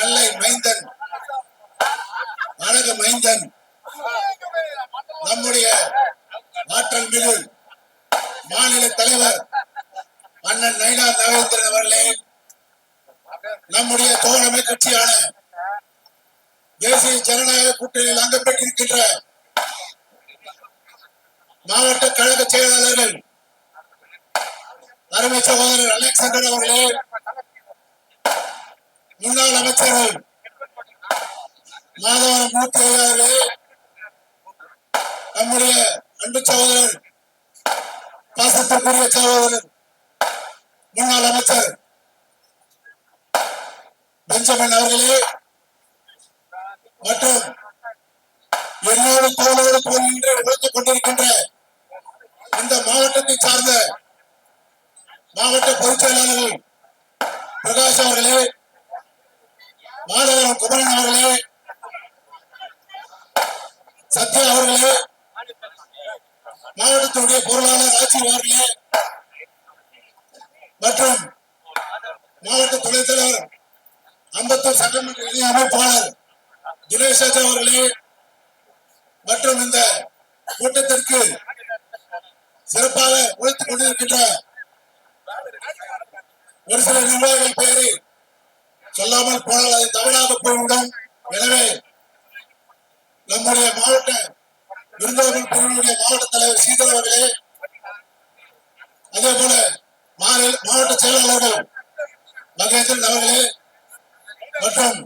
நல்லை மைந்தன் அழகு மைந்தன் நம்முடைய ஆற்றல் மிகு மாநில தலைவர் அண்ணன் நயினா நாகேந்திரன் அவர்களே, நம்முடைய தோழமை கட்சியான தேசிய ஜனநாயக கூட்டணியில் அங்கப்பட்டிருக்கின்ற மாவட்ட கழக செயலாளர்கள் அருமை சகோதரர் அலெக்சாண்டர் அவர்களே, முன்னாள் அமைச்சர்கள் மாதவரம் மூர்த்தி அவர்களே, நம்முடைய அன்பு சகோதரர் பாசத்திற்குரிய சகோதரர் முன்னாள் அமைச்சர் பெஞ்சமின் அவர்களே மற்றும் என்னோடு தோளோடு போல் நின்று உழைத்துக் கொண்டிருக்கின்ற இந்த மாவட்டத்தை சார்ந்த மாவட்ட பொதுச் செயலாளர்கள் பிரகாஷ் அவர்களே, மாதவரம் குமரன் அவர்களே, சத்யா அவர்களே, மாவட்டத்தினுடைய பொருளாளர் ராஜீவ் அவர்களே மற்றும் மாவட்ட துணைத் தலைவர் அம்பத்தூர் சட்டமன்ற இணை அமைப்பாளர் தினேஷ் அவர்களே மற்றும் இந்த கூட்டத்திற்கு சிறப்பாக உழைத்துக் கொண்டிருக்கின்ற ஒரு சில நிர்வாகிகள் பெயரை சொல்லாமல் போனால் அது தவறாக போய்விடும். எனவே நம்முடைய மாவட்ட விருந்தோம்பல் பிரிவினுடைய மாவட்ட தலைவர் சீதர் அவர்களே, அதே போல மாவட்ட செயலாளர்கள் மகேந்திரன் அவர்களே மற்றும்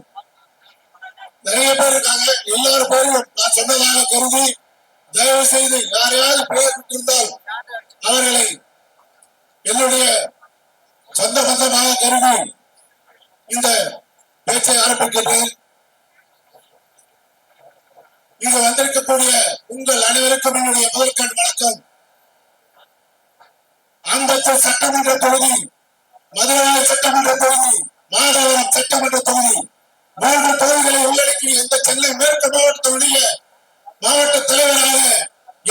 நிறைய பேர் இருக்காங்க. எல்லாரும் பேரும் நான் சொன்னதாக கருதி தயவு செய்து யாரையாவது பெயர் விட்டிருந்தால் அவர்களை என்னுடைய சொந்த பந்தமாக கருதி இந்த பேச்சை ஆரம்பிக்கின்றேன். இங்கு வந்திருக்கக்கூடிய உங்கள் அனைவருக்கும் என்னுடைய முதற்கண் வணக்கம். அம்பத்தூர் சட்டமன்ற தொகுதி, மதுரை சட்டமன்ற தொகுதி, மாதவரம் சட்டமன்ற தொகுதி, 3 தொகுதிகளை உள்ளடக்கி இந்த சென்னை மேற்கு மாவட்டத்தினுடைய மாவட்ட தலைவராக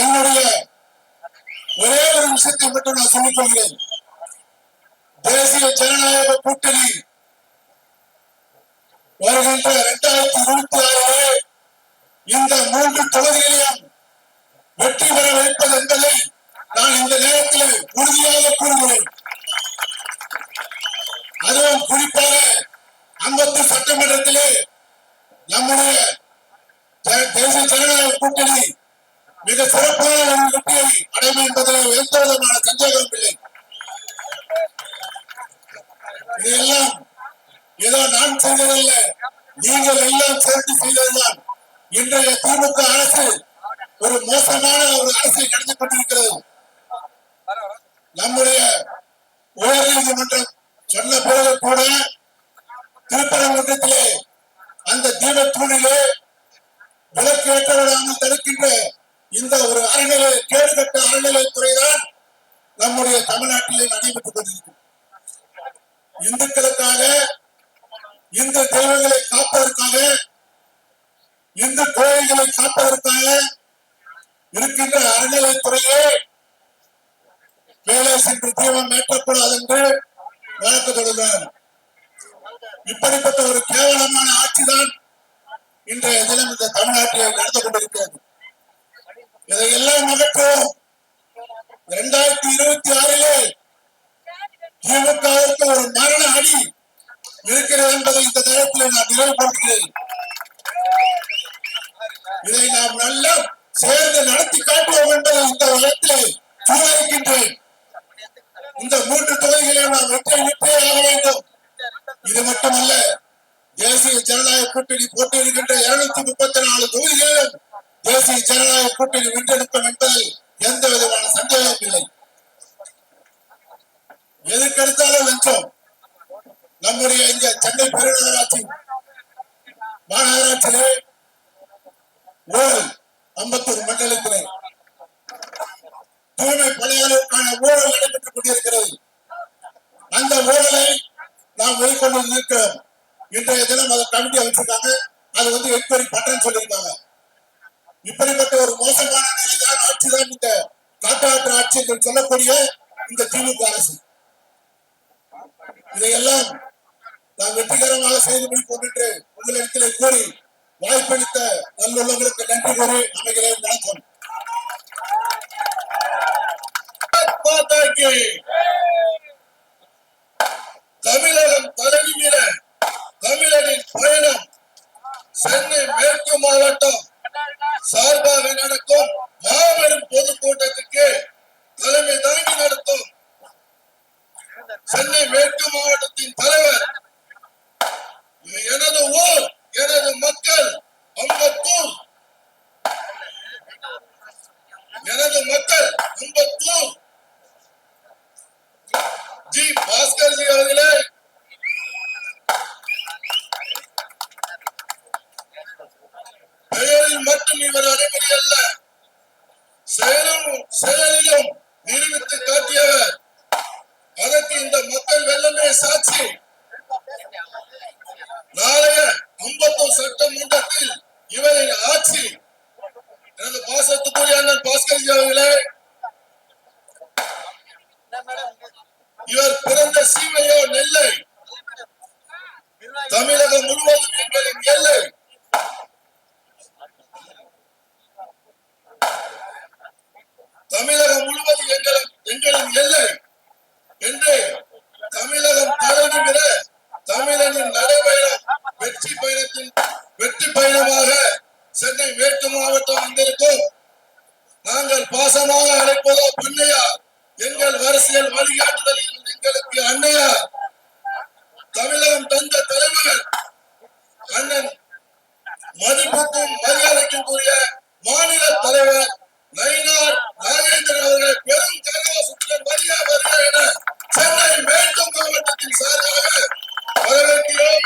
என்னுடைய ஒரே ஒரு விஷயத்தை மட்டும் நான் சொல்லிக் கொள்கிறேன். தேசிய ஜனநாயக கூட்டணி வருகின்ற 2026 இந்த 3 தொகுதிகளையும் வெற்றி பெற வைப்பது என்பதை நான் இந்த நேரத்தில் உறுதியாக கூறுகிறேன். அதுவும் குறிப்பாக அம்பத்தூர் சட்டமன்றத்திலே நம்முடைய தேசிய ஜனநாயக கூட்டணி மிக சிறப்பான ஒரு வெற்றியை அடையும் என்பதில் எந்த விதமான சந்தேகமும் இல்லை. இதையெல்லாம் ஏதோ நான் செய்ததல்ல, நீங்கள் எல்லாம் சேர்ந்து செய்ததுதான். இன்றைய திமுக அரசு ஒரு மோசமான ஒரு அரசை நடத்தி கொண்டிருக்கிறது. நம்முடைய உயர் நீதிமன்றம் சொன்ன பிறகு கூட திருப்பரங்குன்றத்திலே அந்த தீபத்தூணிலே விளக்கு ஏற்ற விடாமல் தடுக்கின்ற இந்த ஒரு அறநிலை கேடுகட்ட அறநிலைத்துறைதான் நம்முடைய தமிழ்நாட்டிலே நடைபெற்றுக் கொண்டிருக்கிறது. இந்துக்களுக்காக, இந்து தெய்வங்களை காப்பதற்காக, இந்து கோயில்களை காப்பதற்காக இருக்கின்ற அறநிலைத்துறையே வேலை சென்று தீபம் ஏற்றக்கூடாது என்று வழக்கு தொடர்ந்தார். இப்படிப்பட்ட ஒரு கேவலமான ஆட்சிதான் இன்றைய தினம் இந்த தமிழ்நாட்டில் நடந்து கொண்டிருக்கிறது. இதையெல்லாம் அகற்றுவோம். 2026 திமுகவிற்கு ஒரு மரண அடி இருக்கிறது என்பதை இந்த நேரத்தில் நான் நிறைவுபடுத்துகிறேன். இதை நாம் நல்லா சேர்ந்து நடத்தி காட்டுவோம் என்பதை இந்த வழக்கில் சூழ்நிலைக்கின்றேன். இந்த 3 தொகுதிகளையும் நாம் வெற்றியே ஆக வேண்டும். இது மட்டுமல்ல, தேசிய ஜனநாயக கூட்டணி போட்டியிடுகின்ற 234 தொகுதிகளிலும் தேசிய ஜனநாயக கூட்டணி வென்றெடுக்கும் என்பதில் எந்த விதமான சந்தேகமும் இல்லை. எதுக்கெடுத்தாலும் லஞ்சம். நம்முடைய இங்க சென்னை பெருநகராட்சி மாநகராட்சியிலே ஊழல், அம்பத்தூர் மண்டலத்திலே தூய்மை பணியாளருக்கான ஊழல் நடைபெற்றுக் கொண்டிருக்கிறது. அந்த ஊழலை நாம் வெளிக்கொண்டு இருக்கிறோம். இன்றைய தினம் அதை கமிட்டி அமைச்சிருக்காங்க. அது என்கொயரி பண்றேன்னு சொல்லியிருக்காங்க. இப்படிப்பட்ட ஒரு மோசமான நிலைதான் ஆட்சிதான் இந்த காட்டாற்று ஆட்சி என்று சொல்லக்கூடிய இந்த திமுக அரசு. இதையெல்லாம் நாம் வெற்றிகரமாக செய்து முடிப்போம் என்று உங்களிடத்திலே கூறி வாய்ப்பளித்த நல்லுள்ளவர்களுக்கு நன்றி கூறி அமைகிறேன். வணக்கம். தமிழகம் தலைநிமிர தமிழரின் பயணம் சென்னை மேற்கு மாவட்டம் சார்பாக நடக்கும் மாபெரும் பொதுக்கூட்டத்துக்கு தலைமை தாங்கி நடத்தும் சென்னை மேற்கு மாவட்டத்தின் தலைவர், எனது ஊர் எனது மக்கள் அம்பத்தூர், எனது மக்கள் அம்பத்தூர் ஜி பாஸ்கர்ஜி அவர்களே பெயரில் மட்டும் இவர் அனுமதி அல்ல, செயலிலும் நிரூபித்து காட்டியவர். அதற்கு இந்த மக்கள் வெள்ளமே சாட்சி. நாளைய அம்பத்தூர் சட்டமன்றத்தில் இவரின் ஆட்சி. எனது பாசத்துக்குரிய அண்ணன் பாஸ்கர்ஜி அவர்களே, இவர் பிறந்த சீமையோ நெல்லை, தமிழகம் முழுவதும் எங்களின் எல்லை. தமிழகம் முழுவதும் எங்களின் எல்லை என்று தமிழகம் தலைநிமிர தமிழனின் நடைபயணம் வெற்றி பயணமாக சென்னை மேற்கு மாவட்டம் வந்திருக்கும். நாங்கள் பாசமாக அழைப்பதோ பண்ணையார், எங்கள் அரசியல் வழிகாட்டுதலில் எங்களுக்கு அன்னையார், தமிழகம் தந்த தலைவர் அண்ணன் மதிப்புக்கும் மரியாதைக்கும் கூடிய மாநில தலைவர் நயினார் நாகேந்திரன் அவர்களை பெரும் கரகோஷத்துடன் வருக வருக என சென்னை மேற்கு மாவட்டத்தின் சார்பாக வரவேற்கிறோம்.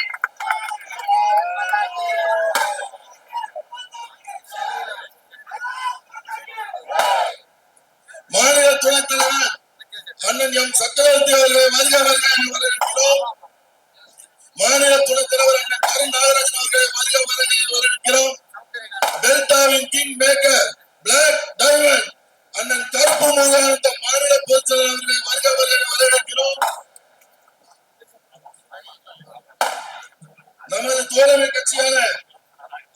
மாநில துணைத் தலைவர் அண்ணன் எம் சக்கரவர்த்தி அவர்களை வருக வருக என வரவேற்கிறோம். மாநில துணைத் தலைவர் அண்ணன் கருண் நாகராஜன் அவர்களை வருக வருக என வரவேற்கிறோம். டெல்டாவின் கிங் மேக்கர் பிளாக் டைமண்ட் அண்ணன் கருப்பு மாகாணத்த மாநில பொதுச் செயலாளர்களை வருக வருக என வரவேற்கிறோம். நமது தோழமை கட்சியான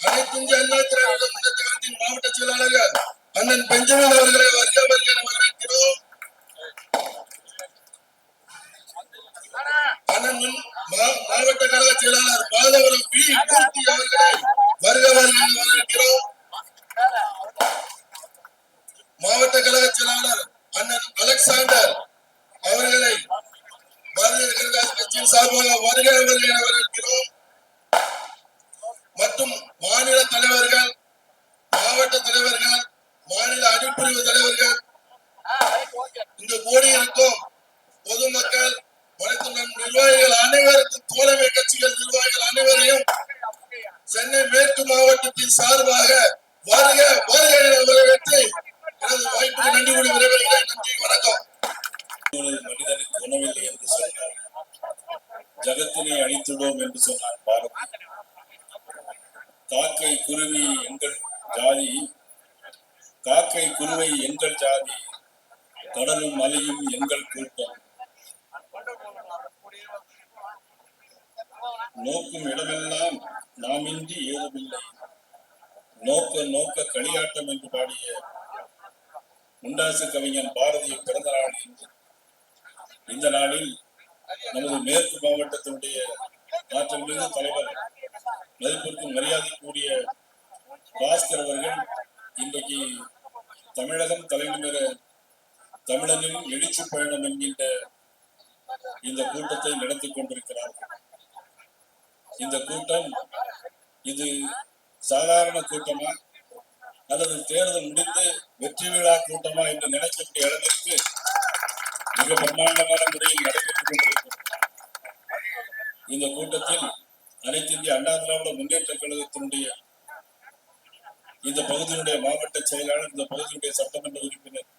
அனைத்து இந்திய அண்ணா திராவிட முன்னேற்ற கழகத்தின் மாவட்ட செயலாளர்கள் அண்ணன் பெஞ்சமின் அவர்களை வருக வருக என வரவேற்கிறோம். அண்ணன் மாவட்ட கழக செயலாளர் மாதவரம் பி மூர்த்தி அவர்களை வருக வருக என வரவேற்கிறோம். மாவட்ட கழக செயலாளர் அண்ணன் அலெக்சாண்டர் அவர்களை பாரதிய ஜனதா கட்சியின் சார்பாக வருக வருக என வரவேற்கிறோம். மற்றும் மாநில தலைவர்கள், மாவட்ட தலைவர்கள், மாநில அணிப்பிரிவு தலைவர்கள், இங்கு கூடியிருக்கும் பொதுமக்கள், நம் நிர்வாகிகள் அனைவருக்கும், தோழமை கட்சிகள் நிர்வாகிகள் அனைவரையும் சென்னை மேற்கு மாவட்டத்தின் சார்பாக வருக வருக என வரவேற்று எனது வாய்ப்புக்கு நன்றி கூறி விரைவுகிறேன். நன்றி, வணக்கம். மனிதனுக்கு உணவில்லை என்று சொன்னார், ஜகத்தினை அழித்துள்ளோம் என்று சொன்னார் பாரதி. காக்கை குருவி எங்கள் ஜாதி, காக்கை குருவை எங்கள் ஜாதி, கடலும் மலையும் எங்கள் கூட்டம், நோக்கும் இடமெல்லாம் நாமின்றி ஏதுமில்லை, நோக்க நோக்க களியாட்டம் என்று பாடிய முண்டாசு கவிஞன் பாரதியின் பிறந்த நாள் என்று. இந்த நாளில் நமது மேற்கு மாவட்டத்தினுடைய ஆற்றல் மிகு தலைவர், மதிப்பிற்கும் மரியாதைக்குரிய பாஸ்கர் அவர்கள் இன்றைக்கு தமிழகம் தலைநிமிர தமிழனின் எழுச்சி பயணம் என்கின்ற இந்த கூட்டத்தை நடத்தி கொண்டிருக்கிறார்கள். இந்த கூட்டம் இது சாதாரண கூட்டமா அல்லது தேர்தல் முடிந்து வெற்றி விழா கூட்டமா என்று நினைக்கக்கூடிய அளவிற்கு மிக பிரம்மாண்டமான முறையில் நடைபெற்றுக் கொண்டிருக்கிறது. இந்த கூட்டத்தில் அனைத்து இந்திய அண்ணா திராவிட முன்னேற்ற கழகத்தினுடைய இந்த பகுதியினுடைய மாவட்ட செயலாளர், இந்த பகுதியுடைய சட்டமன்ற உறுப்பினர்,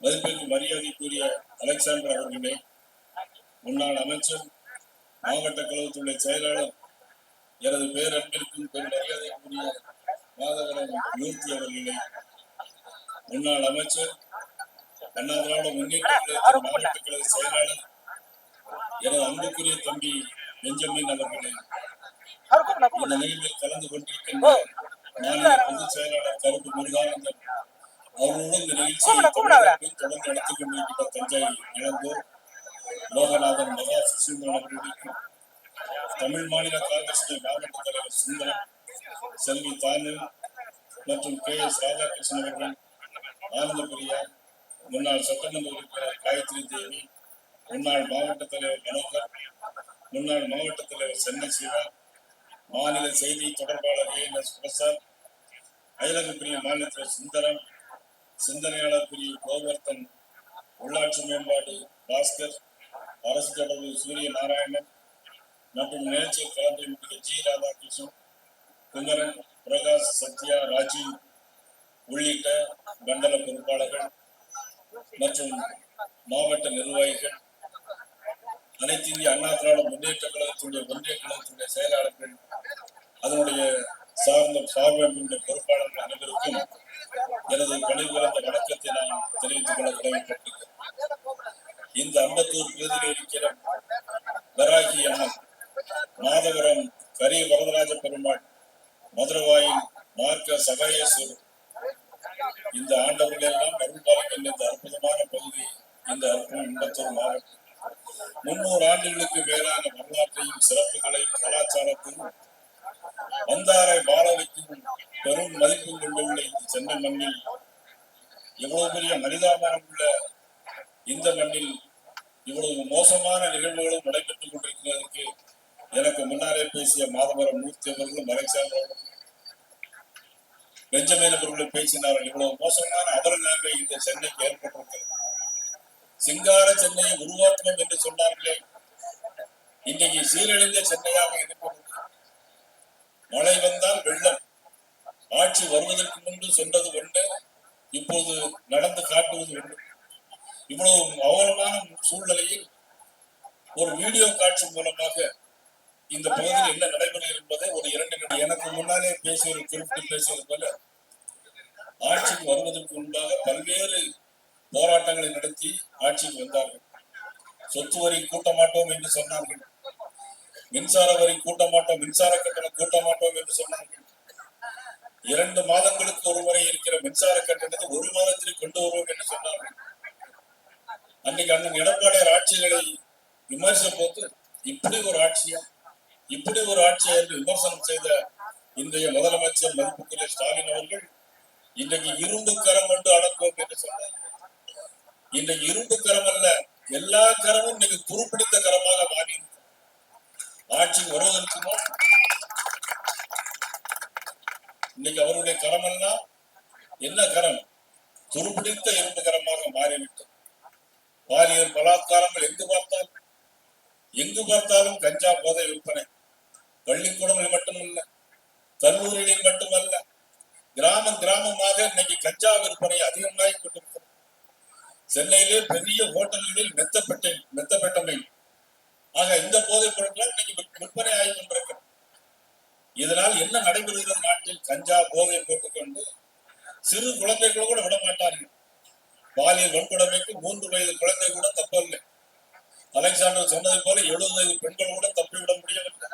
மதிப்பிற்கு மரியாதைக்குரிய அலெக்சாண்டர் அவர்களே, முன்னாள் அமைச்சர், மாவட்ட கழகத்தினுடைய செயலாளர், எனது பேரன்பிற்கும் பெரும் மரியாதைக்குரிய மாதவரம் மூர்த்தி அவர்களே, முன்னாள் அமைச்சர், அண்ணா திராவிட முன்னேற்ற கழகத்தின் மாவட்ட கழக செயலாளர், எனது அன்புக்குரிய தம்பி பெஞ்சமின் அவர்களே, இந்த நிகழ்வில் கலந்து கொண்டிருக்கின்ற மாநில பொதுச் செயலாளர் கருப்பு முருகானந்தன் அவர்களோடு இந்த நிகழ்ச்சியை தமிழகத்தில் தொடர்ந்து நடத்திக் கொண்டிருக்கின்ற தஞ்சை இளங்கோ லோகநாதன் மகா சுசீந்திரன் அவர்களுக்கும், தமிழ் மாநில காங்கிரஸ் மாவட்ட தலைவர் சுந்தரம், செல்வி தானு மற்றும் KS ராதாகிருஷ்ணன் அவர்கள், ஆனந்த பிரியா, முன்னாள் சட்டமன்ற உறுப்பினர் காயத்ரி தேவி, முன்னாள் மாவட்ட தலைவர் மனோகர், முன்னாள் மாவட்ட தலைவர் சென்னை சிவா, மாநில செய்தி தொடர்பாளர் ANS பிரசாத், அயலக பிரிவு மாநில தலைவர் சுந்தரம், சிந்தனையாளர் பிரிவு கோவர்த்தன், உள்ளாட்சி மேம்பாடு பாஸ்கர், அரசு தொடர்பு சூரிய நாராயணன் மற்றும் நிகழ்ச்சியில் கலந்து கொண்ட G ராதாகிருஷ்ணன், குமரன், பிரகாஷ், சத்யா, ராஜீவ் உள்ளிட்ட மண்டல பொறுப்பாளர்கள் மற்றும் மாவட்ட நிர்வாகிகள், அனைத்து இந்திய அண்ணா திராவிட முன்னேற்ற கழகத்தினுடைய ஒன்றிய கழகத்தினுடைய செயலாளர்கள், அதனுடைய சார்ந்த பொறுப்பாளர்கள் அனைவருக்கும் எனது கணிவுகலந்த வணக்கத்தை நான் தெரிவித்துக் கொள்ள கடமைப்பட்டிருக்கிறேன். இந்த அம்பத்தூர் பகுதியில் இருக்கிற வராகி அம்மன், மாதவரம் கரி வரதராஜ பெருமாள், மதுரவாயில் மார்க்க சகாயேஸ்வரர், இந்த ஆண்டவர்கள் எல்லாம் அருள்பாலிக்கின்ற இந்த அற்புதமான பகுதி இந்த அம்பத்தூர் மாவட்டம் 300 ஆண்டுகளுக்கு மேலான வரலாற்றையும் சிறப்புகளையும் கலாச்சாரத்தையும் வந்தாரை வாழவைக்கும் பெரும் மதிப்பு கொண்டுள்ள இந்த சென்னை மண்ணில், இவ்வளவு பெரிய மனிதாபாரம் உள்ள இந்த மண்ணில் இவ்வளவு மோசமான நிகழ்வுகளும் நடைபெற்றுக் கொண்டிருக்கிறதுக்கு எனக்கு முன்னாலே பேசிய மாதவரம் மூர்த்தி அவர்களும் மறைசார்ந்தவர்களும் பெஞ்சமின் அவர்களும் பேசினார்கள். இவ்வளவு மோசமான அவலநிலை இந்த சென்னைக்கு ஏற்பட்டிருக்கிறது. சிங்கார சென்னையை உருவாக்கணும் என்று சொன்னார்களே, இன்றைக்கு சீரழிந்த சென்னையாக இருக்கிறது. மழை வந்தால் வெள்ளம், ஆட்சி வருவதற்கு முன்பு சொன்னது ஒன்று, இப்போது நடந்து காட்டுவது ஒன்று. இவ்வளவு அவலமான சூழ்நிலையில் ஒரு வீடியோ காட்சி மூலமாக இந்த பகுதியில் என்ன நடைபெறுகிறது என்பதை ஒரு 2 நிமிடம் எனக்கு முன்னாலே குறிப்பிட்டு பேசியது போல, ஆட்சிக்கு வருவதற்கு முன்பாக பல்வேறு போராட்டங்களை நடத்தி ஆட்சிக்கு வந்தார்கள். சொத்து வரி கூட்ட மாட்டோம் என்று சொன்னார்கள், மின்சார வரி கூட்ட மாட்டோம், மின்சார கட்டணம் கூட்ட மாட்டோம் என்று சொன்னார்கள். 2 மாதங்களுக்கு ஒரு முறை இருக்கிற மின்சார கட்டணத்தை 1 மாதத்தில் கொண்டு வருவோம் என்று சொன்னார்கள். அன்னைக்கு அண்ணன் எடப்பாடியார் ஆட்சிகளை விமர்சித்த போது, இப்படி ஒரு ஆட்சியா என்று விமர்சனம் செய்த இன்றைய முதலமைச்சர் மதிப்புக்குரிய ஸ்டாலின் அவர்கள் இன்றைக்கு இரும்பு கரம் கொண்டு அடக்குவோம் என்று சொன்னார். இன்றைக்கு இரும்பு கரம் அல்ல, எல்லா கரமும் இன்னைக்கு துருப்பிடித்த கரமாக மாறி ஆட்சிக்கு வருவதற்கு முன் இன்னைக்கு அவருடைய கரம் எல்லாம் என்ன கரம்? துருப்பிடித்த இரும்பு கரமாக மாறிவிட்டது. பாலியல் பலாத்காரங்கள் எங்கு பார்த்தாலும் கஞ்சா போதை விற்பனை, பள்ளிக்கூடங்கள் மட்டுமல்ல, கல்லூரிகளில் மட்டுமல்ல, கிராமமாக இன்னைக்கு கஞ்சா விற்பனை அதிகமாகி கொண்டிருக்கிறது. சென்னையிலே பெரிய ஹோட்டல்களில் மெத்தப்பெட்டமை ஆக இந்த போதைப் பொருட்கள் இன்னைக்கு விற்பனை ஆகி கொண்டிருக்கிறது. இதனால் என்ன நடைபெறுகிறது? நாட்டில் கஞ்சா போதை போட்டுக்கொண்டு சிறு குழந்தைகள் கூட விட மாட்டார்கள். பாலியல் வன்கொடுமைக்கு 3 வயது குழந்தை கூட தப்பவில்லை. அலெக்சாண்டர் சொன்னதை போல 70 வயது பெண்கள் கூட தப்பிவிட முடியவில்லை.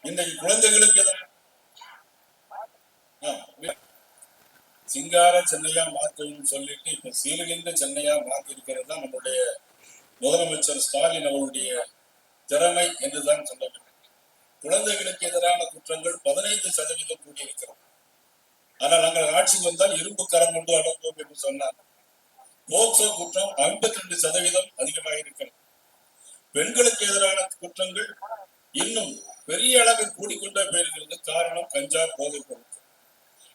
இன்றைக்கு குழந்தைகளுக்கு சிங்கார சென்னையா மாற்றணும் சொல்லிட்டு இப்ப சீரழிந்த சென்னையா மாற்றி இருக்கிறது தான் நம்முடைய முதலமைச்சர் ஸ்டாலின் அவருடைய திறமை என்றுதான் சொல்ல வேண்டும். குழந்தைகளுக்கு எதிரான குற்றங்கள் 15% கூடியிருக்கிறது. ஆனால் நாங்கள் ஆட்சிக்கு வந்தால் இரும்பு கரம் கொண்டு அடங்குவோம் என்று சொன்னார். போக்சோ குற்றம் 52% அதிகமாக இருக்கிறது. பெண்களுக்கு எதிரான குற்றங்கள் இன்னும் பெரிய அளவில் கூடிக்கொண்டே போயிருக்கிறது. காரணம் கஞ்சா போதைப் பொருட்கள்.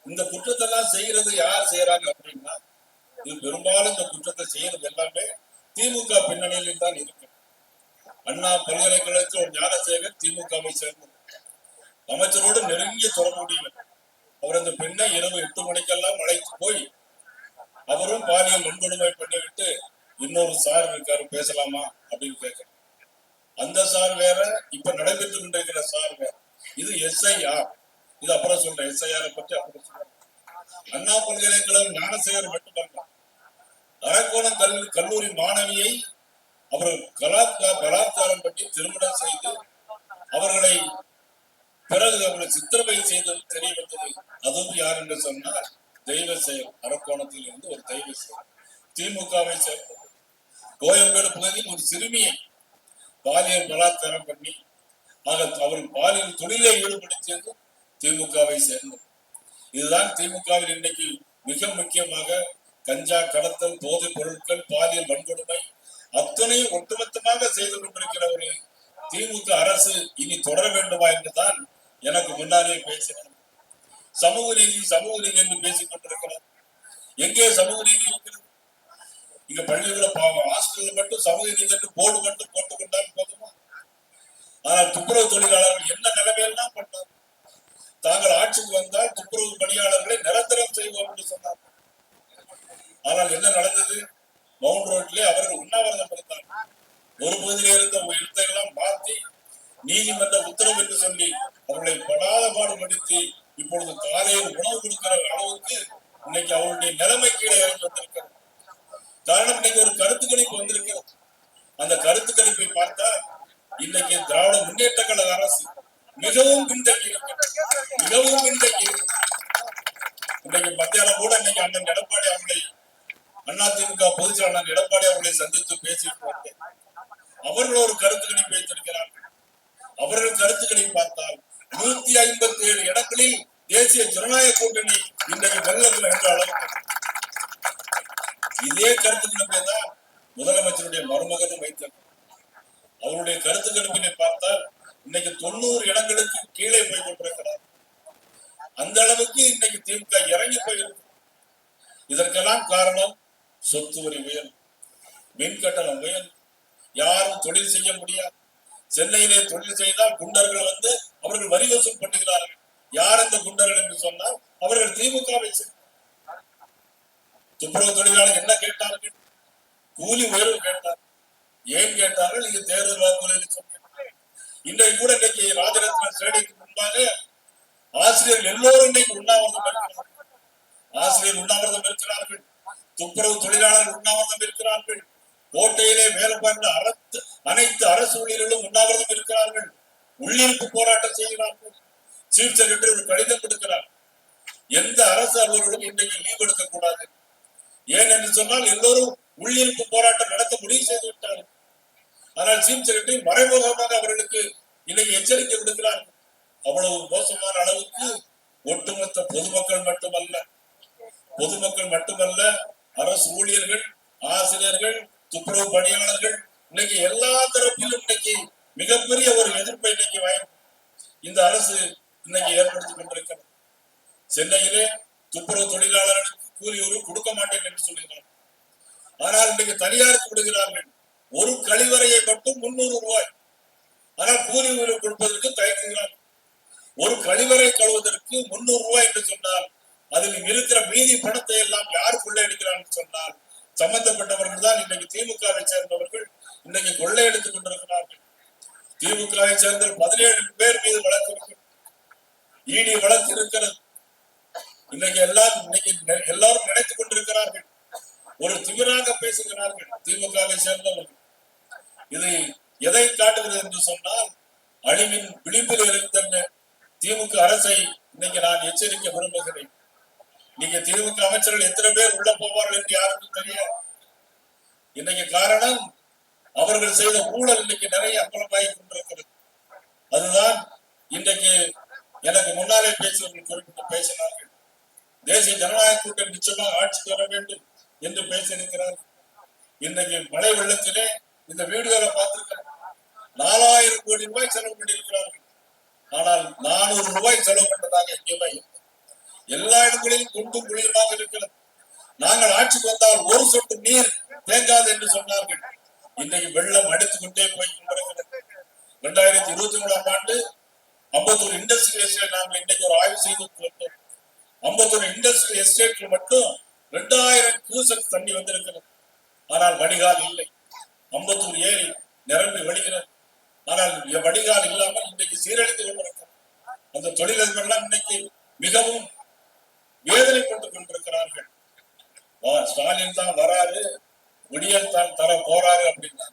இந்த குற்றத்தெல்லாம் செய்கிறது யார் செய்யறாங்க அப்படின்னா, இது பெரும்பாலும் இந்த குற்றத்தை செய்யறது எல்லாமே திமுக பின்னணியில் தான் இருக்கு. அண்ணா பல்கலைக்கழகத்தில் ஒரு ஞானசேகர் திமுகவை சேர்ந்தவர், அமைச்சரோடு நெருங்கிய தொடர்புடையவர். அவர் அந்த பெண்ணை இரவு 8 மணிக்கெல்லாம் அழைத்து போய் அவரும் பாலியல் வன்கொடுமை பண்ணிவிட்டு இன்னொரு சார் இருக்காரு பேசலாமா அப்படின்னு கேட்கிறார். அந்த சார் வேற, இப்ப நடைபெற்று கொண்டிருக்கிற சார் வேற. இது SIR. இது அப்புறம் சொல்றேன், SIR பற்றி அப்புறம் சொல்றேன். அண்ணா பல்கலைக்கழகம் ஞானசேகர் மட்டுமல்ல, அரக்கோணம் கல்லூரி மாணவியை அவர்கள் பலாத்காரம் பண்ணி திருமணம் செய்து அவர்களை பிறகு அவர்களை சித்திரவதை செய்தது தெரிய வந்தது. அதுவும் யார் என்று சொன்னால் தெய்வ செயல். அரக்கோணத்தில் இருந்து ஒரு தெய்வ செயல். திமுகவை சேர்ந்தது. கோயம்பேடு பகுதியில் ஒரு சிறுமியை பாலியல் பலாத்காரம் பண்ணி அவர்கள் பாலியல் தொழிலை ஈடுபடுத்தியது திமுகவை சேர்ந்தது. இதுதான் திமுகவில் இன்றைக்கு மிக முக்கியமாக கஞ்சா கடத்தல், போதைப் பொருட்கள், பாலியல் வன்கொடுமை அத்தனை ஒட்டுமொத்தமாக செய்து கொண்டிருக்கிற ஒரு திமுக அரசு இனி தொடர வேண்டுமா என்றுதான் எனக்கு முன்னாலே பேசினார். சமூக நீதி சமூக நீதி என்று பேசிக் கொண்டிருக்கிறார். எங்கே சமூக நீதி இருக்கிறது? இங்க பள்ளிகளை ஹாஸ்டல்ல மட்டும் சமூக நீதி என்று போர்டு மட்டும் போட்டுக் கொண்டால் போதுமா? ஆனால் துப்புரவு தொழிலாளர்கள் என்ன நிலைமையெல்லாம் பண்ணார். தாங்கள் ஆட்சிக்கு வந்தால் துப்புரவு பணியாளர்களை நிரந்தரம் செய்வோம் என்று சொன்னார். ஆனால் என்ன நடந்தது? மவுண்ட் ரோட்ல அவர்கள் உண்ணாவிரதம் இருந்தார். ஒரு பகுதியில் இருந்த இடத்தையெல்லாம் மாற்றி நீதிமன்ற உத்தரவு என்று சொல்லி அவர்களை படாத பாடுபடுத்தி இப்பொழுது காலையில் உணவு கொடுக்கிற அளவுக்கு இன்னைக்கு அவருடைய நிலைமை கீழே இறங்கி வந்திருக்கிறது. காரணம், இன்னைக்கு ஒரு கருத்து கணிப்பு வந்திருக்கிறது. அந்த கருத்து கணிப்பை பார்த்தா இன்னைக்கு திராவிட முன்னேற்ற கழக அரசு மிகவும் பின்தங்கி இருக்கிறது. மிகவும் பின்தங்கி இருக்கிறது. இன்னைக்கு மத்தியானம் கூட இன்னைக்கு அண்ணன் எடப்பாடி அவர்களை அதிமுக பொதுச் செயலாளர் எடப்பாடி அவர்களை சந்தித்து பேசிட்டு வந்தேன். அவர்கள் ஒரு கருத்து கணிப்பு வைத்திருக்கிறார்கள். அவர்கள் கருத்துக்களை பார்த்தால் 157 இடங்களில் தேசிய ஜனநாயக கூட்டணி இன்றைக்கு வெள்ளங்கள் என்ற அளவுக்கு இதே கருத்து கணிப்பை தான் முதலமைச்சருடைய மருமகனும் வைத்தார். அவருடைய கருத்து கணிப்பினை பார்த்தால் இன்னைக்கு 90 இடங்களுக்கு கீழே போய் கொண்டிருக்கிறார். அந்த அளவுக்கு இன்னைக்கு திமுக இறங்கி போயிருக்கு. இதற்கெல்லாம் காரணம் சொத்து வரி உயர்வு, மின் கட்டணம் உயர்வு. யாரும் தொழில் செய்ய முடியாது. சென்னையிலே தொழில் செய்தால் குண்டர்கள் வந்து அவர்கள் வரி வசூல் பண்ணுகிறார்கள். யார் அந்த குண்டர்கள் என்று சொன்னால் அவர்கள் திமுகவை துப்புரவு தொழிலாளர் என்ன கேட்டார்கள்? கூலி உயர்வு கேட்டார். ஏன் கேட்டார்கள்? நீங்க தேர்தல் வாக்குறுதியில் சொன்னீர்கள். இன்றைக்கு கூட இன்னைக்கு ராஜரத்ன ஸ்டேடியத்துக்கு முன்பாக ஆசிரியர்கள் எல்லோரும் இன்னைக்கு உண்ணாவிரதம் இருக்கிறார்கள். ஆசிரியர் உண்ணாவிரதம் இருக்கிறார்கள். துப்புரவு தொழிலாளர்கள் உண்ணாவிரதம் இருக்கிறார்கள். கோட்டையிலே வேலை பார்த்த அனைத்து அரசு ஊழியர்களும் உண்ணாவிரதம் இருக்கிறார்கள். உள்ளிருப்பு போராட்டம் செய்கிறார்கள். சீஃப் செக்ரட்டரி ஒரு கடிதம் கொடுக்கிறார். எந்த அரசு அலுவலர்களும் இன்றைக்கு லீவ் எடுக்கக்கூடாது. ஏன் என்று சொன்னால் எல்லோரும் உள்ளிருப்பு போராட்டம் நடத்த முடிவு செய்து விட்டார்கள். ஆனால் சீஃப் செக்ரட்டரி மறைமுகமாக அவர்களுக்கு இன்னைக்கு எச்சரிக்கை விடுக்கிறார்கள். அவ்வளவு மோசமான அளவுக்கு ஒட்டுமொத்த பொதுமக்கள் மட்டுமல்ல அரசு ஊழியர்கள், ஆசிரியர்கள், துப்புரவு பணியாளர்கள் இன்னைக்கு எல்லா தரப்பிலும் இன்னைக்கு மிகப்பெரிய ஒரு எதிர்ப்பை இன்னைக்கு இந்த அரசு இன்னைக்கு ஏற்படுத்தி கொண்டிருக்கிறது. சென்னையிலே துப்புரவு தொழிலாளர்களுக்கு கூலி ஒரு கொடுக்க மாட்டேன் என்று சொல்கிறார்கள். ஆனால் இன்னைக்கு தனியாருக்கு விடுகிறார்கள். ஒரு கழிவறையை மட்டும் 300 ரூபாய். ஆனால் கூலி உயர்வு கொடுப்பதற்கு தயங்குகிறார்கள். ஒரு கழிவறை கழுவதற்கு 300 ரூபாய் என்று சொன்னால் அதில் இருக்கிற மீதி பணத்தை எல்லாம் யார் கொள்ளையடிக்கிறார்கள் சொன்னால் சம்பந்தப்பட்டவர்கள் தான். இன்னைக்கு திமுகவை சேர்ந்தவர்கள் இன்னைக்கு கொள்ளையடித்துக் கொண்டிருக்கிறார்கள். திமுகவை சேர்ந்த 17 பேர் மீது வழக்கு இருக்கிறது. இடி வழக்கு இருக்கிறது. இன்னைக்கு எல்லாரும் நினைத்துக் கொண்டிருக்கிறார்கள். ஒரு திமிராக பேசுகிறார்கள் திமுகவை சேர்ந்தவர்கள். இது எதை காட்டுகிறது என்று சொன்னால் அழிவின் விளிம்பில் இருந்த திமுக அரசை இன்னைக்கு நான் எச்சரிக்க விரும்புகிறேன். இன்னைக்கு திமுக அமைச்சர்கள் எத்தனை பேர் உள்ள போவார்கள் என்று யாருக்கும் தெரியாது. இன்னைக்கு காரணம் அவர்கள் செய்த ஊழல் இன்னைக்கு நிறைய அம்பலமாகி கொண்டிருக்கிறது. அதுதான் இன்றைக்கு எனக்கு முன்னாலே பேசியவர்கள் குறிப்பிட்டு பேசினார்கள். தேசிய ஜனநாயக கூட்டணி நிச்சயமாக ஆட்சிக்கு வர வேண்டும் என்று பேசியிருக்கிறார்கள். இன்றைக்கு மழை வெள்ளத்திலே இந்த வீடுகளை பார்த்திருக்கிறார். 4000 கோடி ரூபாய் செலவு பண்ணியிருக்கிறார்கள். ஆனால் 400 ரூபாய் செலவு பண்ணதாக எங்கேயுமே எல்லா இடங்களிலும் குண்டும் குழியுமாக இருக்கிறது. நாங்கள் ஆட்சிக்கு வந்தால் ஒரு சொட்டு நீர் தேங்காது என்று சொன்னார்கள். இன்றைக்கு வெள்ளம் அடித்துக் கொண்டே போய் கொண்டிருக்கிறது. 2023ஆம் ஆண்டு 51 இண்டஸ்ட்ரியல் எஸ்டேட் நாங்கள் இன்றைக்கு ஒரு ஆய்வு செய்து வந்தோம். 51 இண்டஸ்ட்ரியல் எஸ்டேட்ல மட்டும் 2000 கியூசெக் தண்ணி வந்திருக்கிறது. ஆனால் வடிகால் இல்லை. 51 ஏரி நிரம்பி வடிகிறது. ஆனால் வடிகால் இல்லாமல் இன்றைக்கு சீரழித்து கொண்டிருக்கிறது. அந்த தொழிலதிபர்கள் இன்னைக்கு மிகவும் வேதனைப்பட்டுக் கொண்டிருக்கிறார்கள். ஸ்டாலின் தான் வராரு, விடியல் தான் தர போறாரு அப்படின்னா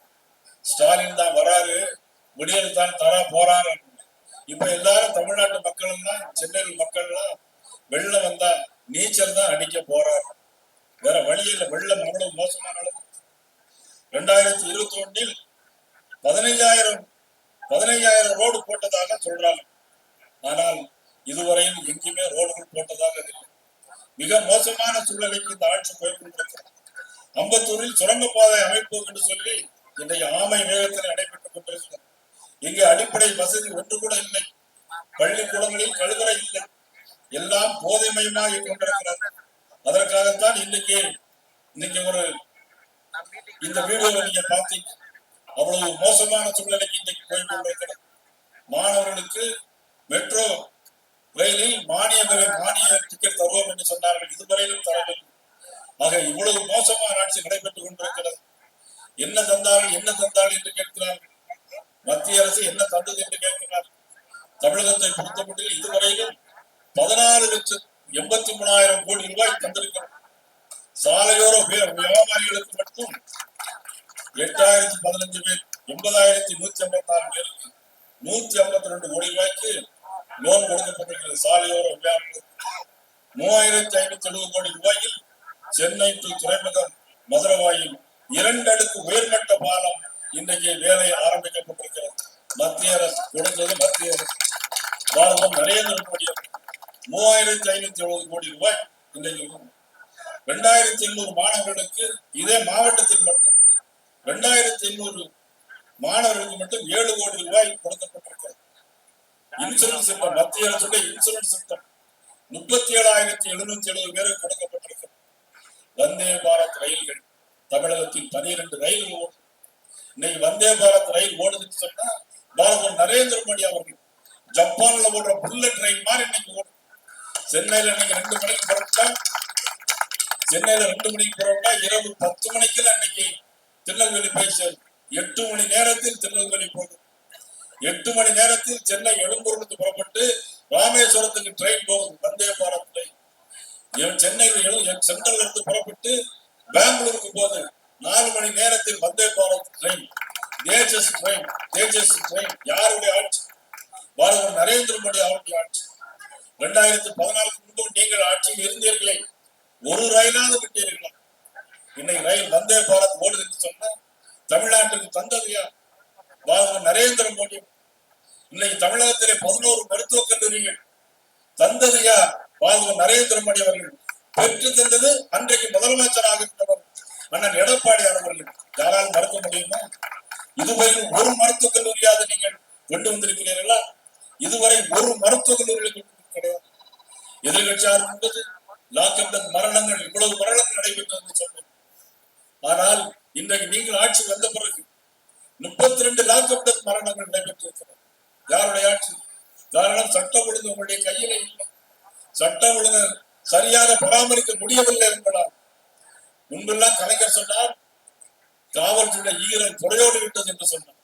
போறாரு. இப்ப எல்லாரும் தமிழ்நாட்டு மக்கள் எல்லாம் சென்னையில் மக்கள் எல்லாம் வெள்ளம் வந்தா நீச்சல் தான் அடிக்க போறாரு. வேற வழியில் வெள்ளம் அவ்வளவு மோசமான அளவு. 2021 15,000 ரோடு போட்டதாக சொல்றாங்க. ஆனால் இதுவரையில் எங்குமே ரோடுகள் போட்டதாக இல்லை. மிக மோசமான சூழ்நிலைக்கு இந்த ஆட்சி போய்கொண்டிருக்கிறது. அம்பத்தூரில் சுரங்கப்பாதை அமைப்பு என்று சொல்லி இன்றைய ஆமை வேகத்தில் நடைபெற்றுக் கொண்டிருக்கிறது. இங்கு அடிப்படை வசதி ஒன்று கூட இல்லை. பள்ளிக்கூடங்களில் கழிவறை இல்லை. எல்லாம் போதைமயமாக கொண்டிருக்கிறது. அதற்காகத்தான் இன்னைக்கு ஒரு இந்த வீடியோவை நீங்க பார்த்தீங்க. அவ்வளவு மோசமான சூழ்நிலைக்கு இன்றைக்கு போய் கொண்டிருக்கிறது. மாணவர்களுக்கு மெட்ரோ ரயிலில் மானிய டிக்கெட் தருவோம் என்று சொன்னார்கள். இதுவரையிலும் தரவில்லை. ஆக இவ்வளவு மோசமான ஆட்சி நடைபெற்றுக் கொண்டிருக்கிறது. என்ன தந்தார்கள் என்று கேட்கிறார்கள். மத்திய அரசு என்ன தந்தது என்று கேட்கிறார்கள். தமிழகத்தை பொறுத்தமட்டில் இதுவரையிலும் 14,83,000 கோடி ரூபாய் தந்திருக்கிறது. சாலையோர வியாபாரிகளுக்கு மட்டும் 8,015 பேர், 80,154 பேருக்கு 152 கோடி ரூபாய்க்கு லோன் கொடுக்கப்பட்டிருக்கிறது. சாலையோர வியாபாரிகளுக்கு 3,570 கோடி ரூபாயில் சென்னை டு துறைமுகம் மதுரவாயில் 2 அடுக்கு உயர்மட்ட பாலம் இன்றைக்கு வேலை ஆரம்பிக்கப்பட்டிருக்கிறது. மத்திய அரசு கொடுத்தது. மத்திய அரசு பாரதம் நரேந்திர மோடி 3,570 கோடி ரூபாய் இன்றைக்கு 2,800 மாணவர்களுக்கு இதே மாவட்டத்தில் மட்டும் 2,800 மாணவர்களுக்கு மட்டும் 7 கோடி ரூபாய் கொடுக்கப்பட்டிருக்கிறது. இன்சூரன்ஸ் திட்டம், மத்திய அரசுடைய இன்சூரன்ஸ் திட்டம் 37,770 பேருக்கு கொடுக்கப்பட்டிருக்கிறது. வந்தே பாரத் ரயில்கள் தமிழகத்தில் 12 ரயில்கள் ஓடும். இன்னைக்கு வந்தே பாரத் ரயில் ஓடுதுன்னு சொன்னா பாரதம் நரேந்திர மோடி அவர்கள் ஜப்பான்ல ஓடுற புல்லட் ரயில் மாதிரி இன்னைக்கு ஓடும். சென்னையில இன்னைக்கு 2 மணிக்கு புறப்பட்டா இரவு 10 மணிக்கு அன்னைக்கு திருநெல்வேலி போய் சேரும். 8 மணி நேரத்தில் திருநெல்வேலி போகும். 8 மணி நேரத்தில் சென்னை எழும்பூருக்கு புறப்பட்டு ராமேஸ்வரத்துக்கு ட்ரெயின் போகும். வந்தே பாரத் ட்ரெயின் சென்னையில் சென்ட்ரல் இருந்து புறப்பட்டு பெங்களூருக்கு போகுது. 4 மணி நேரத்தில் வந்தே பாரத் ட்ரெயின், தேஜஸ் ட்ரெயின். யாருடைய ஆட்சி? பாரதம் நரேந்திர மோடி அவருடைய ஆட்சி. 2014 முன்பு நீங்கள் ஆட்சியில் இருந்தீர்களே, ஒரு ரயிலாவது விட்டீர்களா? இன்னைக்கு ரயில் வந்தே பாரத் ஓடுது என்று சொன்னா தமிழ்நாட்டுக்கு தந்ததையா பாரதம் நரேந்திர மோடி? இன்னைக்கு தமிழகத்திலே 11 மருத்துவக் கல்லூரிகள் தந்ததையா பாரதம் நரேந்திர மோடி அவர்கள்? பெற்று தந்தது அன்றைக்கு முதலமைச்சராக இருந்தவர் அண்ணன் எடப்பாடியார் அவர்கள். யாரால் மறுக்க முடியுமா? இதுவரை ஒரு மருத்துவக் கல்லூரியாவது நீங்கள் கொண்டு வந்திருக்கிறீர்களா? இதுவரை ஒரு மருத்துவக் கல்லூரியில் கிடையாது. எதிர்கட்சியார் என்பது லாக்அப் மரணங்கள், இவ்வளவு மரணங்கள் நடைபெற்றது என்று சொன்னேன். ஆனால் இன்றைக்கு நீங்கள் ஆட்சி வந்த பிறகு 32 லாக்அப் மரணங்கள் நடைபெற்றிருக்கிறது. யாருடைய ஆட்சி? காரணம் சட்டம் ஒழுங்கு உங்களுடைய கையிலே இல்லை. சட்டம் ஒழுங்கு சரியாக பராமரிக்க முடியவில்லை என்பதால். முன்பெல்லாம் கலைஞர் சொன்னார் காவல்துறை ஈரல் புறையோடு விட்டது என்று சொன்னார்.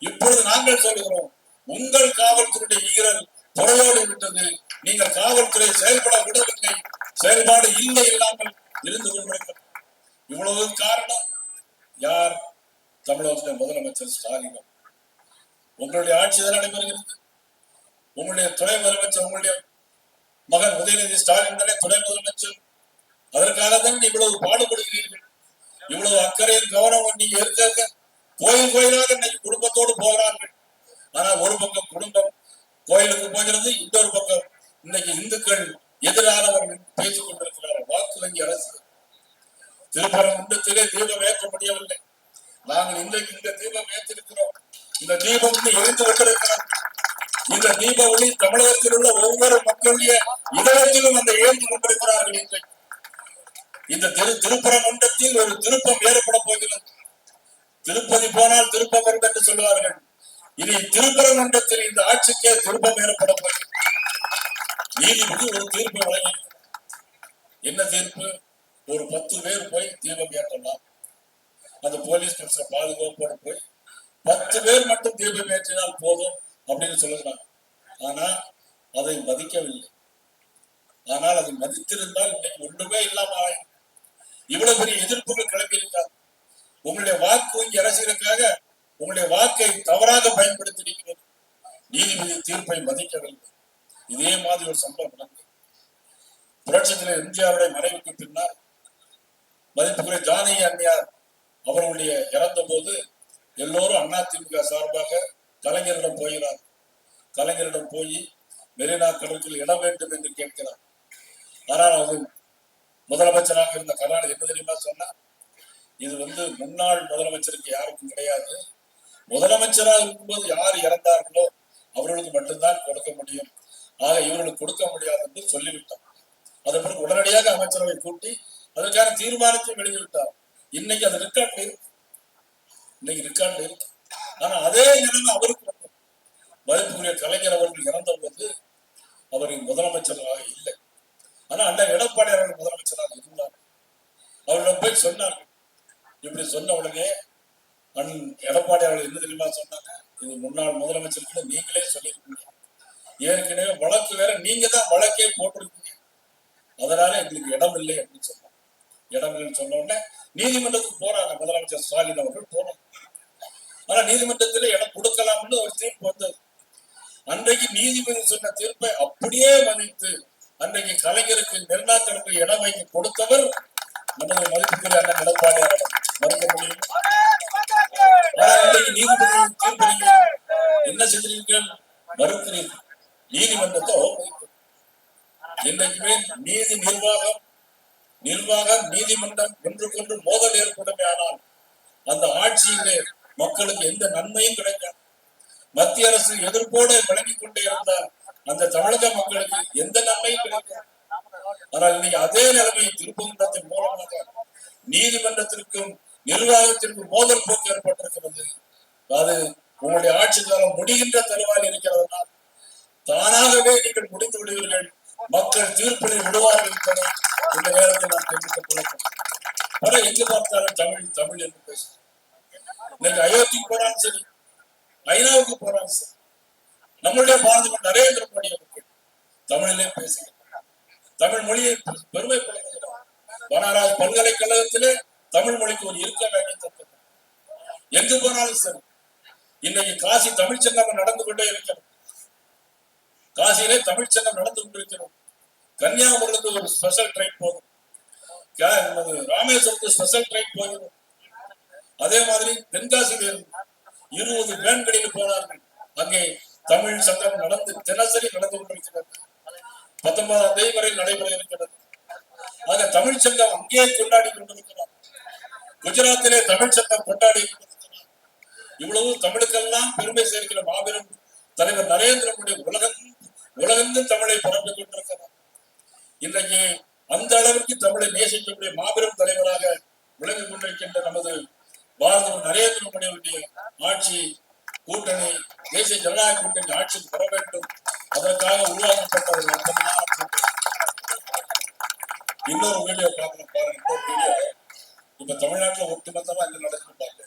இப்பொழுது நாங்கள் சொல்லுகிறோம், உங்கள் காவல்துறை ஈரல் புறையோடு விட்டது. நீங்கள் காவல்துறை செயல்பட விடவில்லை. செயல்பாடு இல்லை, இல்லாமல் இருந்து கொண்டிருக்கிறது. இவ்வளவு காரணம் யார்? தமிழகத்தின் முதலமைச்சர் ஸ்டாலின். உங்களுடைய ஆட்சி தான் நடைபெறுகிறது. உங்களுடைய துணை முதலமைச்சர், உங்களுடைய மகன் உதயநிதி ஸ்டாலின் தானே துணை முதலமைச்சர். அதற்காக தான் இவ்வளவு பாடுபடுகிறீர்கள். இவ்வளவு அக்கறையும் கவனம் நீங்க இருக்க கோயிலாக இன்னைக்கு குடும்பத்தோடு போகிறார்கள். ஆனால் ஒரு பக்கம் குடும்பம் கோயிலுக்கு போகிறது, இன்னொரு பக்கம் இன்னைக்கு இந்துக்கள் எதிரானவர்கள் பேசிக் கொண்டிருக்கிறார்கள். வாக்கு வங்கி அரசு. திருப்பரங்குன்றத்திலே தீபம் ஏற்ற முடியவில்லை. நாங்கள் இன்றைக்கு இந்த தீபம் ஏற்றிருக்கிறோம். இந்த தீபம் எரிந்து கொண்டிருக்கிறோம். இந்த தீப ஒளி தமிழகத்தில் உள்ள ஒவ்வொரு மக்களுடைய இதயத்திலும் அந்த ஏற்றி கொண்டிருக்கிறார்கள். இன்றைக்கு இந்த திருப்பரங்குன்றத்தில் ஒரு திருப்பம் ஏற்பட போகிறது. திருப்பதி போனால் திருப்பம் வரும் என்று சொல்லுவார்கள். இனி திருப்பரங்குன்றத்தில் இந்த ஆட்சிக்கே திருப்பம் ஏற்பட போகிறது. நீதிபதி ஒரு தீர்ப்பு வழங்கியிருக்கிறார். என்ன தீர்ப்பு? ஒரு 10 பேர் போய் தீபம் ஏற்றலாம். அந்த போலீஸ் பாதுகாப்போடு போய் 10 பேர் மட்டும் தீபம் ஏற்றினால் போதும் அப்படின்னு சொல்லுகிறாங்க. ஆனா அதை மதிக்கவில்லை. ஆனால் அதை மதித்திருந்தால் இன்னைக்கு ஒன்றுமே இல்லாம இவ்வளவு பெரிய எதிர்ப்புகள் கிளம்பியிருக்காங்க. உங்களுடைய வாக்கு வங்கி அரசியலுக்காக உங்களுடைய வாக்கை தவறாக பயன்படுத்தி இருக்கிறது. நீதிபதி தீர்ப்பை மதிக்கவில்லை. இதே மாதிரி ஒரு சம்பவம் நடந்தது. புரட்சித்தலைவர் எம்ஜிஆருடைய மறைவுக்கு பின்னால் மதிப்புக்குரிய ஜானகி அம்மையார் அவர்களுடைய இறந்த போது எல்லோரும் அதிமுக சார்பாக கலைஞரிடம் போகிறார். கலைஞரிடம் போய் மெரினா கடற்கரையில் இடம் வேண்டும் என்று கேட்கிறார். ஆனால் அது முதலமைச்சராக இருந்த கருணாநிதி என்ன தெரியுமா சொன்னார்? இது முன்னாள் முதலமைச்சருக்கு யாருக்கும் கிடையாது. முதலமைச்சராக இருக்கும்போது யார் இறந்தார்களோ அவர்களுக்கு மட்டும்தான் கொடுக்க முடியும். ஆக இவர்களுக்கு கொடுக்க முடியாது என்று சொல்லிவிட்டார். அதன் பிறகு உடனடியாக அமைச்சரவை கூட்டி அதற்கான தீர்மானத்தை வெளியிட்டார். இன்னைக்கு அது ரெக்கார்ட்ல இருக்கு. இன்னைக்கு ரெக்கார்ட்ல இருக்கு. ஆனா அதே நிலைமை அவருக்கு மதிப்புக்குரிய கலைஞர் அவர்கள் இறந்த போது அவர் முதலமைச்சராக இல்லை. ஆனா அண்ணா எடப்பாடி அவர்கள் முதலமைச்சராக இருந்தார். அவரிடம் போய் சொன்னார்கள். இப்படி சொன்ன உடனே எடப்பாடி அவர்கள் என்ன தெரியுமா சொன்னாங்க? இது முன்னாள் முதலமைச்சருக்கு நீங்களே சொல்லியிருக்கீங்க. ஏற்கனவே வழக்கு வேற, நீங்க தான் வழக்கே போட்டிருக்கீங்க. அதனால எங்களுக்கு இடம் இல்லை அப்படின்னு சொன்னாங்க. இடம் இல்லைன்னு சொன்ன உடனே நீதிமன்றத்துக்கு போறாங்க. முதலமைச்சர் ஸ்டாலின் அவர்கள் போனாங்க. ஆனா நீதிமன்றத்தில் இடம் கொடுக்கலாம்னு ஒரு தீர்ப்பு வந்தது. அன்றைக்கு நீதிபதி சொன்ன தீர்ப்பை அப்படியே மதித்து அன்றைக்கு கலைஞருக்கு மெரினா கடற்கரையில் இடம் வைக்க கொடுத்தவர் நமது மதிப்புக்குரிய அண்ணன் எடப்பாடி அவர்கள். மறுக்க முடியும்? இன்றைக்கு நீதிபதி தீர்ப்பு என்ன செய்திருக்கீர்கள்? மறுக்கிறீர்கள். நீதிமன்றத்தை இன்றைக்குமே நீதி நிர்வாகம் நீதிமன்றம் ஒன்றுக்கொன்று மோதல் ஏற்படுமே. ஆனால் அந்த ஆட்சியிலே மக்களுக்கு எந்த நன்மையும் கிடைக்காது. மத்திய அரசு எதிர்ப்போடு வழங்கிக் கொண்டே இருந்தால் அந்த தமிழக மக்களுக்கு எந்த நன்மையும் கிடைக்காது. ஆனால் இன்னைக்கு அதே நிலைமையை திருப்பங்குன்றத்தின் மூலமாக நீதிமன்றத்திற்கும் நிர்வாகத்திற்கும் மோதல் போக்கு ஏற்பட்டிருக்கிறது. அது உங்களுடைய ஆட்சி காலம் முடிகின்ற தருவாயில் இருக்கிறதுனால் தானாகவே நீங்கள் முடித்து விடுவீர்கள். மக்கள் தீர்ப்பினை விடுவார்கள் என்பதை இந்த நேரத்தில் நான் தெரிவித்துக் கொள்ளப்படும். ஆனா எங்கு பார்த்தாலும் தமிழ் தமிழ் என்று பேசுகிறேன். இன்னைக்கு அயோத்திக்கு போறாலும் சரி, ஐநாவுக்கு போறாலும் சரி, நம்மளுடைய பாரத நரேந்திர மோடி அவர்கள் தமிழிலே பேசுகிறார். தமிழ் மொழியை பெருமைப்படுத்துகிறார். பனாரஸ் பல்கலைக்கழகத்திலே தமிழ் மொழிக்கு ஒரு இருக்க வேண்டிய எங்கு போனாலும் சரி. இன்னைக்கு காசி தமிழ் சங்கம் நடந்து கொண்டே இருக்கிறது. காசியிலே தமிழ் சங்கம் நடந்து கொண்டிருக்கிறோம். கன்னியாகுமரிக்கு ஒரு ஸ்பெஷல் ட்ரெயின் போகும். ராமேஸ்வரத்துக்கு ஸ்பெஷல் ட்ரெயின் போகும். அதே மாதிரி தென்காசியில் 20 வேன்களில் போனார்கள். அங்கே தமிழ் சங்கம் நடந்து தினசரி நடந்து கொண்டிருக்கிறது. 19ஆம் தேதி வரை நடைபெற இருக்கிறது. ஆக தமிழ் சங்கம் அங்கேயே கொண்டாடி கொண்டிருக்கிறார். குஜராத்திலே தமிழ் சங்கம் கொண்டாடி கொண்டிருக்கிறார். இவ்வளவு தமிழுக்கெல்லாம் பெருமை சேர்க்கிற மாபெரும் தலைவர் நரேந்திர மோடி உலகெங்கும் தமிழை பரப்பிக் கொண்டிருக்கிறார். இன்றைக்கு அந்த அளவிற்கு தமிழை நேசிக்கக்கூடிய மாபெரும் தலைவராக விளங்கிக் கொண்டிருக்கின்ற நமது பாரத நரேந்திர மோடியுடைய ஆட்சி கூட்டணி, தேசிய ஜனநாயக கூட்டணி ஆட்சிக்கு வர வேண்டும். அதற்காக உருவாக்கப்பட்ட ஒரு இன்னொரு வீடியோ பார்க்கணும் பாருங்க. இன்னொரு வீடியோ இப்ப தமிழ்நாட்டில் ஒட்டுமொத்தமா இங்க நடக்குது.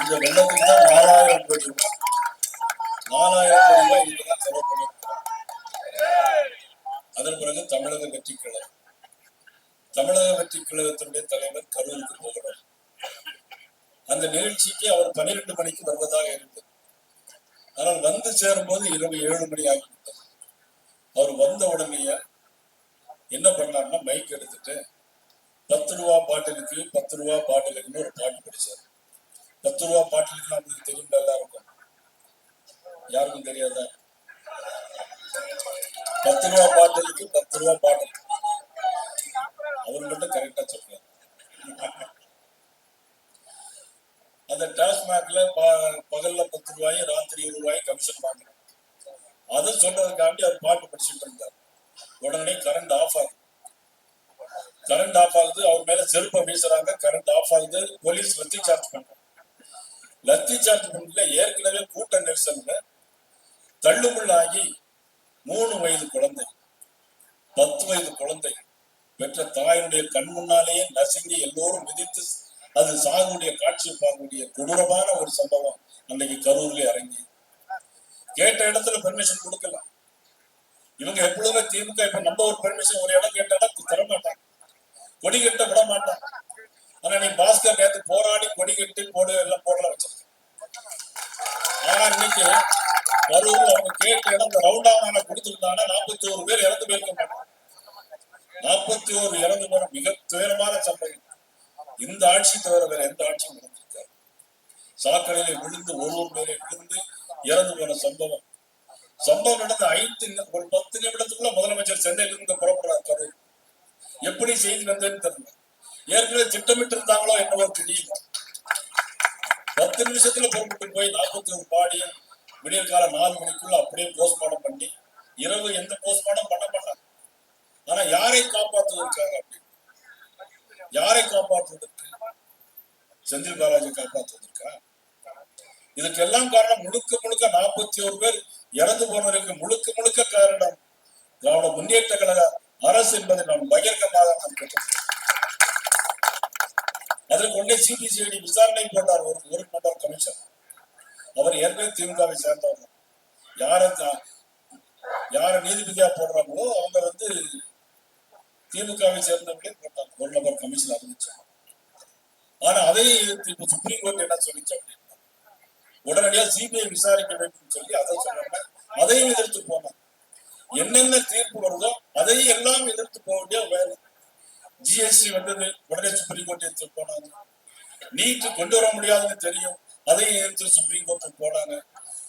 இந்த வெள்ளத்துக்கு தான் 4000 கோடி ரூபாய் 4000 கோடி ரூபாய் இதுதான் செலவு பண்ணியிருக்கிறார். அதன் பிறகு தமிழக வெற்றி கழகம், தமிழக வெற்றி கழகத்தினுடைய தலைவர் கரூருக்கு போகிறார். அந்த நிகழ்ச்சிக்கு அவர் 12 மணிக்கு வருவதாக இருந்தது. ஆனால் வந்து சேரும் போது இரவு 7 மணி ஆகிவிட்டது. அவர் வந்த உடனே என்ன பண்ணார்னா மைக் எடுத்துட்டு 10 ரூபா பாட்டிலுக்கு 10 ரூபா பாட்டிலுக்குன்னு ஒரு பாட்டு படிச்சார். 10 ரூபா பாட்டிலுக்கு நம்மளுக்கு தெரியும், எல்லாருக்கும். யாருக்கும் தெரியாதா? 10 ரூபா பாட்டிலுக்கு 10 ரூபா பாட்டில். அவர் மட்டும் கரெக்டா சொல்றாரு. அந்த டாஸ்மாக்ல பகல்ல 10 ரூபாயும் ராத்திரி 20 ரூபாயும் கமிஷன் வாங்குறாங்க. அதை சொல்றதுக்காண்டி அவர் பாட்டு படிச்சுட்டு இருந்தார். உடனே கரண்ட் ஆஃப் ஆகுது. கரண்ட் ஆஃப் ஆகுது. அவர் மேல செருப்பை வீசுறாங்க. கரண்ட் ஆஃப் ஆகுது. போலீஸ் லத்தி சார்ஜ் பண்றாங்க. லத்தி சார்ஜ் பண்ணல, ஏற்கனவே கூட்ட நெரிசல்ல தள்ளுமுள்ளாகி 3 வயது குழந்தை 10 வயது குழந்தை பெற்ற தாயினுடைய கண் முன்னாலேயே நசுங்கி எல்லோரும் மிதித்து அது சாகுடைய காட்சியை பார்க்கக்கூடிய கொடூரமான ஒரு சம்பவம் அன்னைக்கு கரூர்ல அரங்கி. கேட்ட இடத்துல பெர்மிஷன் கொடுக்கலாம். இவங்க எப்பொழுதுமே திமுக இப்ப நம்ம ஒரு பெர்மிஷன் ஒரு இடம் கேட்டா தர மாட்டாங்க, கொடி கட்ட விட மாட்டாங்க. ஆனா நீ பாஸ்கர் நேற்று போராடி கொடி கட்டி போடு எல்லாம் போடல வச்சிருக்க. ஆனா இன்னைக்கு கரூர்ல அவங்க கேட்ட இடம் இந்த ரவுண்டான கொடுத்திருந்தாங்கன்னா 41 பேர் இறந்து போயிருக்க மாட்டாங்க. 41 இறந்து போன மிக துயரமான சம்பவம். இந்த ஆட்சி தவிர வேற எந்த ஆட்சியும் நடந்திருக்காரு. சாக்கடையில விழுந்து ஒரு பேரை விழுந்து இறந்து போன சம்பவம் நடந்த 10 நிமிடத்துக்குள்ள முதலமைச்சர் சென்னையில இருந்து புறப்படுறார் கரூர். எப்படி செய்தி வந்ததுன்னு தெரியல. ஏற்கனவே திட்டமிட்டு இருந்தாங்களோ என்னவோ தெரியல. 10 நிமிஷத்துல புறப்பட்டு போய் 41 பாடியும் விடிய கால 4 மணிக்குள்ள அப்படியே போஸ்ட்மார்டம் பண்ணி இரவு எந்த போஸ்ட்மார்டம் பண்ண மாட்டாங்க. ஆனா யாரை காப்பாற்றுவதற்காக அப்படி யாரை காப்பாற்றுவதற்கு? செந்தில் பாலாஜி காப்பாற்றுவதற்கா? இதுக்கெல்லாம் காரணம் முழுக்க 41 பேர் இறந்து போனதற்கு முழுக்க காரணம் திராவிட முன்னேற்ற கழக அரசு என்பதை நாம் பகிரங்கமாக அதற்கு ஒன்றே சிபிசிஐடி விசாரணை போட்டார் ஒரு நபர் கமிஷன். அவர் ஏற்கனவே திமுகவை சேர்ந்தவர். யார நீதிபதியா போடுறாங்களோ அவங்க திமுகவை சேர்ந்தவர்களே போட்டாங்க. ஒரு நபர் கமிஷன் அறிவிச்சாங்க. ஆனா அதை இப்ப சுப்ரீம் கோர்ட் என்ன சொல்லிச்சு அப்படின்னா உடனடியாக சிபிஐ விசாரிக்க வேண்டும் சொல்லி அதை சொன்னாங்க. அதையும் எதிர்த்து போனாங்க. என்னென்ன தீர்ப்பு வருதோ அதையும் எல்லாம் எதிர்த்து போக வேண்டிய வேலை. ஜிஎஸ்டி வந்தது, உடனே சுப்ரீம் கோர்ட் எடுத்து போனாங்க. நீட்டு கொண்டு வர முடியாதுன்னு தெரியும், அதையும் எதிர்த்து சுப்ரீம் கோர்ட் போனாங்க.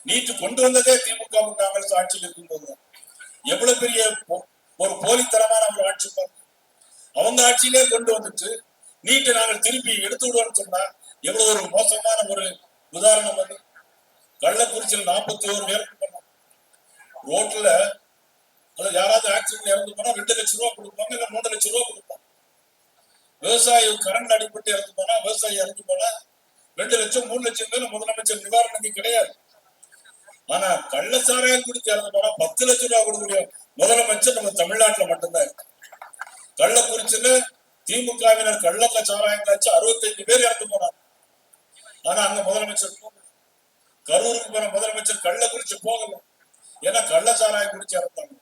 நீட்டு கொண்டு வந்ததே திமுக காங்கிரஸ் ஆட்சியில் இருக்கும்போது எவ்வளவு பெரிய ஒரு போலித்தனமான ஒரு ஆட்சி பாருங்க. அவங்க ஆட்சியிலே கொண்டு வந்துட்டு நீட்டை நாங்கள் திருப்பி எடுத்து விடுவோம்னு சொன்னா எவ்வளவு ஒரு மோசமான ஒரு உதாரணம். அது கள்ளக்குறிச்சியில் 41 பேருக்கு பண்ணோம். ரோட்ல யாராவது ஆக்சிடென்ட் இறந்து போனா 2 லட்சம் ரூபாய் கொடுப்பாங்க, இல்ல 3 லட்சம் ரூபாய் கொடுப்பாங்க. விவசாயி கரண்ட் அடிபட்டு இறந்து போனா, விவசாயி இறந்து போனா 2 லட்சம் 3 லட்சம் பேர் முதலமைச்சர் நிவாரண நிதி கிடையாது. ஆனா கள்ளச்சாராயம் குடிச்சு இறந்து போனா 10 லட்சம் ரூபாய் கொடுக்கக்கூடிய முதலமைச்சர் நம்ம தமிழ்நாட்டுல மட்டும்தான் இருக்கு. கள்ளக்குறிச்சியில திமுகவினர் கள்ளக்க சாராயம் காய்ச்சி 65 பேர் இறந்து போனாங்க. ஆனா அங்க முதலமைச்சர் கரூருக்கு போன முதலமைச்சர் கள்ளக்குறிச்சி போகல. ஏன்னா கள்ளச்சாராயம் குடிச்சு இறந்தாங்க.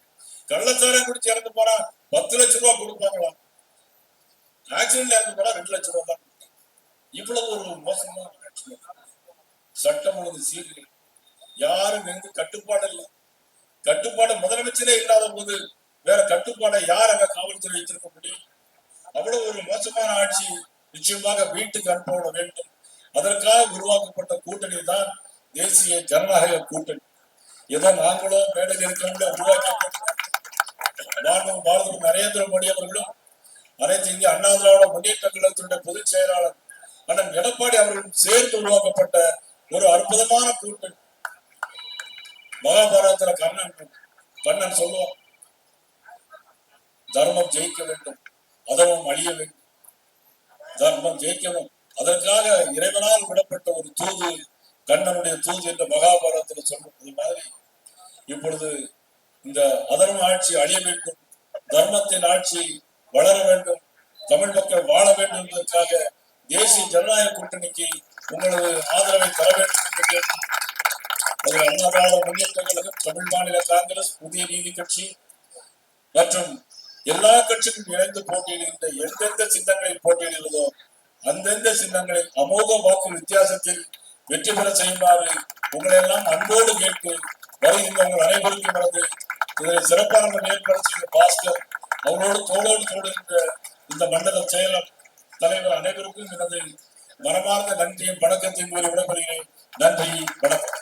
கள்ளச்சாராயம் குடிச்சு இறந்து போனா 10 லட்சம் ரூபாய் கொடுப்பாங்களா? ஆக்சிடென்ட் இறந்து போனா 2 லட்சம் ரூபாய் தான். இவ்வளவு ஒரு மோசமான சட்டம் ஒழுங்கு சீர்கேடு. யாரும் எங்க கட்டுப்பாடு இல்லை. கட்டுப்பாடு முதலமைச்சரே இல்லாத போது வேற கட்டுப்பாடை யார் அங்க காவல்துறை வைத்திருக்க முடியும்? அவ்வளவு ஒரு மோசமான ஆட்சி நிச்சயமாக வீட்டுக்கு அனுப்பப்பட வேண்டும். அதற்காக உருவாக்கப்பட்ட கூட்டணி தான் தேசிய ஜனநாயக கூட்டணி. ஏதோ நாங்களோ மேடையில் இருக்கிறவங்கள உருவாக்கப்பட்ட பாரத நரேந்திர மோடி அவர்களும் அனைத்து இந்திய அண்ணா திராவிட முன்னேற்ற கழகத்தினுடைய பொதுச் செயலாளர் அண்ணன் எடப்பாடி அவர்களும் சேர்ந்து உருவாக்கப்பட்ட ஒரு அற்புதமான கூட்டணி. மகாபாரதத்துல கண்ணன் சொல்லுவான், தர்மம் ஜெயிக்க வேண்டும், அதர்மம் அழிய வேண்டும். தர்மம் ஜெயிக்கணும், அதற்காக இறைவனால் விடப்பட்ட ஒரு தூது கண்ணனுடைய தூது என்ற மகாபாரதத்தில் சொல்றது மாதிரி இப்பொழுது இந்த அதர்ம ஆட்சி அழிய வேண்டும், தர்மத்தின் ஆட்சி வளர வேண்டும், தமிழ் மக்கள் வாழ வேண்டும் என்பதற்காக தேசிய ஜனநாயக கூட்டணிக்கு உங்களது ஆதரவை தர வேண்டும் என்று கேட்டு அண்ணா திராவிட முன்னேற்ற கழகம், தமிழ் மாநில காங்கிரஸ், புதிய நீதி கட்சி மற்றும் எல்லா கட்சியும் இணைந்து போட்டியிடுகின்ற எந்தெந்த சின்னங்களில் போட்டியிடுகிறதோ அந்தெந்த சின்னங்களை அமோக வாக்கு வித்தியாசத்தில் வெற்றி பெற செய்யுமாறு உங்களை எல்லாம் அன்போடு கேட்டு வருகின்ற உங்கள் அனைவருக்கும் எனது இதனை சிறப்பான ஏற்பாடு செய்த பாஸ்கர் அவரோடு தோளோடு தோடுகின்ற இந்த மண்டல செயலர் தலைவர் அனைவருக்கும் எனது மனமார்ந்த நன்றியும் வணக்கத்தையும் கூறி விடைபெறுகிறேன். நன்றி, வணக்கம்.